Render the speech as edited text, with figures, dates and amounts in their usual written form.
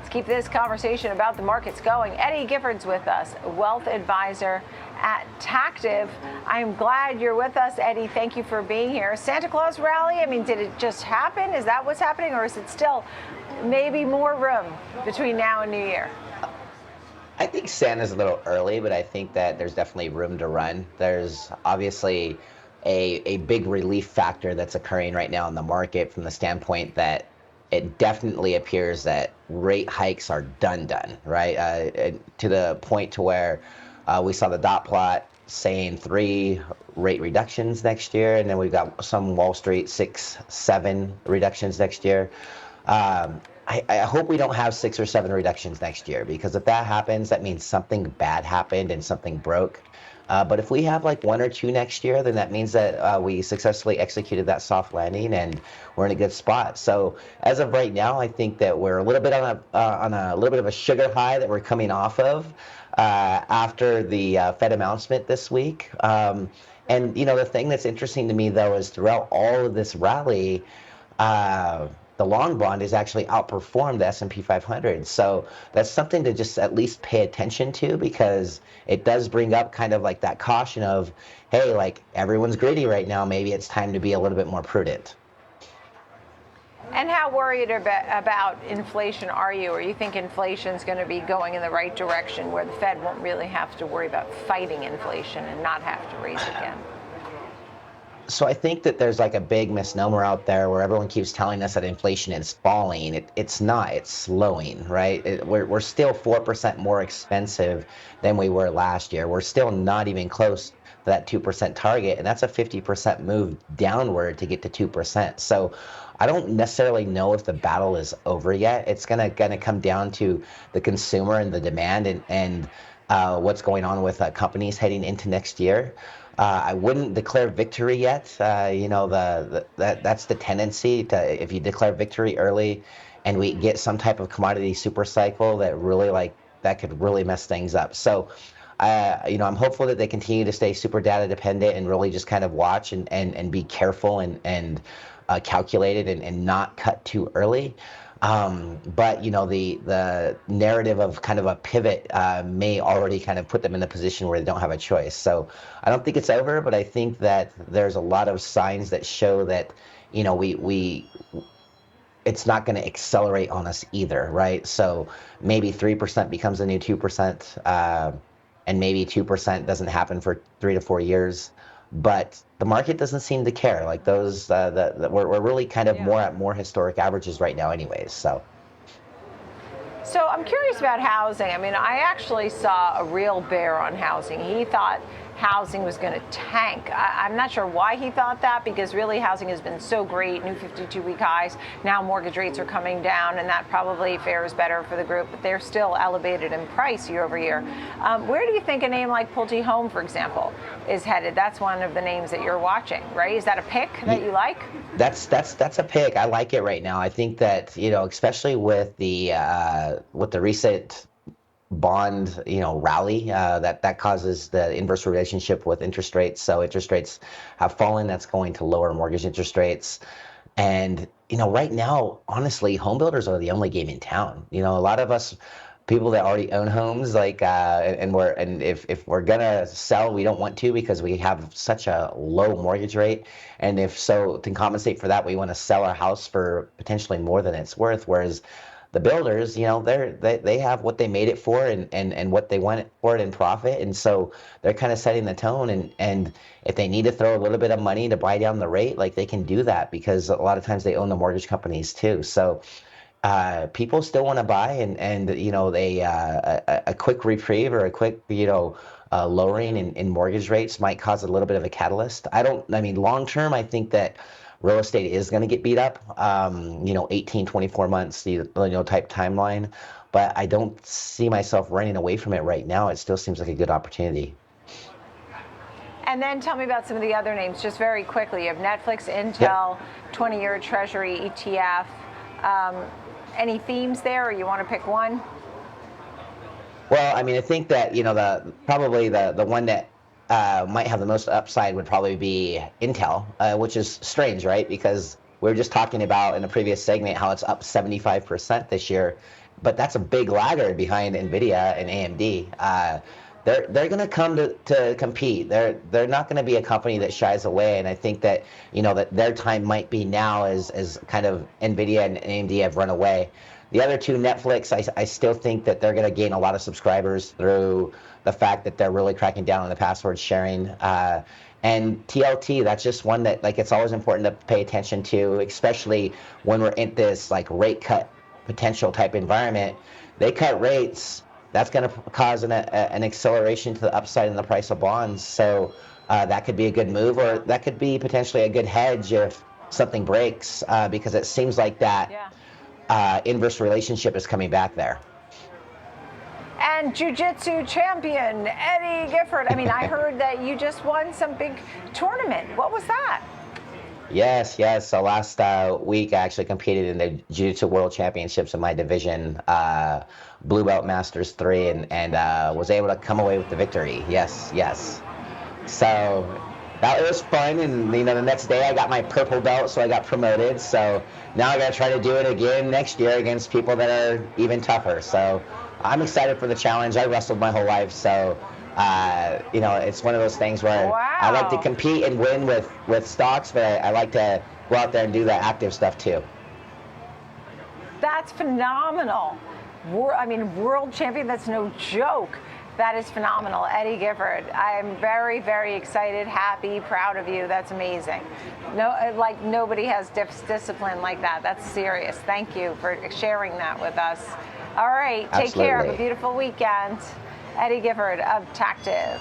Let's keep this conversation about the markets going. Eddy Gifford's with us, wealth advisor at Tactive. I'm glad you're with us, Eddy. Thank you for being here. Santa Claus rally, I mean, did it just happen? Is that what's happening, or is it still maybe more room between now and New Year? I think Santa's a little early, but I think that there's definitely room to run. There's obviously a big relief factor that's occurring right now in the market from the standpoint that it definitely appears that rate hikes are done, right? To the point to where we saw the dot plot saying 3 rate reductions next year, and then we've got some Wall Street 6, 7 reductions next year. I hope we don't have 6 or 7 reductions next year, because if that happens, that means something bad happened and something broke. But if we have like 1 or 2 next year, then that means that we successfully executed that soft landing and we're in a good spot. So as of right now, I think that we're a little bit on a little bit of a sugar high that we're coming off of after the Fed announcement this week. And the thing that's interesting to me though is throughout all of this rally, the long bond has actually outperformed the S&P 500. So that's something to just at least pay attention to, because it does bring up kind of like that caution of, hey, like everyone's greedy right now. Maybe it's time to be a little bit more prudent. And how worried about inflation are you? Or you think inflation's going to be going in the right direction where the Fed won't really have to worry about fighting inflation and not have to raise again? So I think that there's like a big misnomer out there where everyone keeps telling us that inflation is falling. It's not. It's slowing, right? We're still 4% more expensive than we were last year. We're still not even close to that 2% target, and that's a 50% move downward to get to 2%. So I don't necessarily know if the battle is over yet. It's gonna come down to the consumer and the demand and what's going on with companies heading into next year. I wouldn't declare victory yet. That's the tendency to, if you declare victory early and we get some type of commodity super cycle that really that could really mess things up. So, I'm hopeful that they continue to stay super data dependent and really just kind of watch and be careful and calculated and not cut too early. But the narrative of kind of a pivot may already kind of put them in a position where they don't have a choice. So I don't think it's over, but I think that there's a lot of signs that show that it's not going to accelerate on us either, right? So maybe 3% becomes the new 2%, and maybe 2% doesn't happen for 3 to 4 years. But the market doesn't seem to care. Like those, we're really kind of more at more historic averages right now, anyways. So I'm curious about housing. I mean, I actually saw a real bear on housing. He thought housing was going to tank. I'm not sure why he thought that, because really housing has been so great, new 52-week highs. Now mortgage rates are coming down, and that probably fares better for the group, but they're still elevated in price year over year. Where do you think a name like Pulte Home, for example, is headed? That's one of the names that you're watching, right? Is that a pick that you like? That's a pick. I like it right now. I think that, especially with the recent bond rally that causes the inverse relationship with interest rates. So interest rates have fallen. That's going to lower mortgage interest rates. And right now, honestly, home builders are the only game in town. A lot of us people that already own homes, and if we're gonna sell, we don't want to, because we have such a low mortgage rate. And if so, to compensate for that, we want to sell our house for potentially more than it's worth. Whereas the builders, they have what they made it for and what they want for it in profit. And so they're kind of setting the tone. And if they need to throw a little bit of money to buy down the rate, like, they can do that, because a lot of times they own the mortgage companies too. So people still want to buy, and a quick reprieve or a quick, lowering in mortgage rates might cause a little bit of a catalyst. Long term, I think that real estate is going to get beat up, 18, 24 months, type timeline. But I don't see myself running away from it right now. It still seems like a good opportunity. And then tell me about some of the other names, just very quickly. You have Netflix, Intel, 20-year Treasury ETF. Any themes there, or you want to pick one? Well, I think that, probably the one that might have the most upside would probably be Intel, which is strange, right? Because we were just talking about in a previous segment how it's up 75% this year, but that's a big laggard behind NVIDIA and AMD. They're going to come to compete. They're not going to be a company that shies away, and I think that that their time might be now as kind of NVIDIA and AMD have run away. The other two, Netflix, I still think that they're going to gain a lot of subscribers through the fact that they're really cracking down on the password sharing. And TLT, that's just one that it's always important to pay attention to, especially when we're in this rate cut potential type environment. They cut rates. That's going to cause an acceleration to the upside in the price of bonds. So that could be a good move, or that could be potentially a good hedge if something breaks, because it seems like that inverse relationship is coming back there. And Jiu-Jitsu champion, Eddy Gifford. I mean, I heard that you just won some big tournament. What was that? Yes. So last week, I actually competed in the Jiu-Jitsu World Championships in my division, Blue Belt Masters 3, and was able to come away with the victory. Yes. So it was fun, and the next day I got my purple belt, so I got promoted. So now I got to try to do it again next year against people that are even tougher. So I'm excited for the challenge. I wrestled my whole life, so it's one of those things where I like to compete and win with stocks, but I like to go out there and do the active stuff too. That's phenomenal. World champion, that's no joke. That is phenomenal. Eddy Gifford, I'm very, very excited, happy, proud of you. That's amazing. Nobody has discipline like that. That's serious. Thank you for sharing that with us. All right, take care. Have a beautiful weekend. Eddy Gifford of Tactive.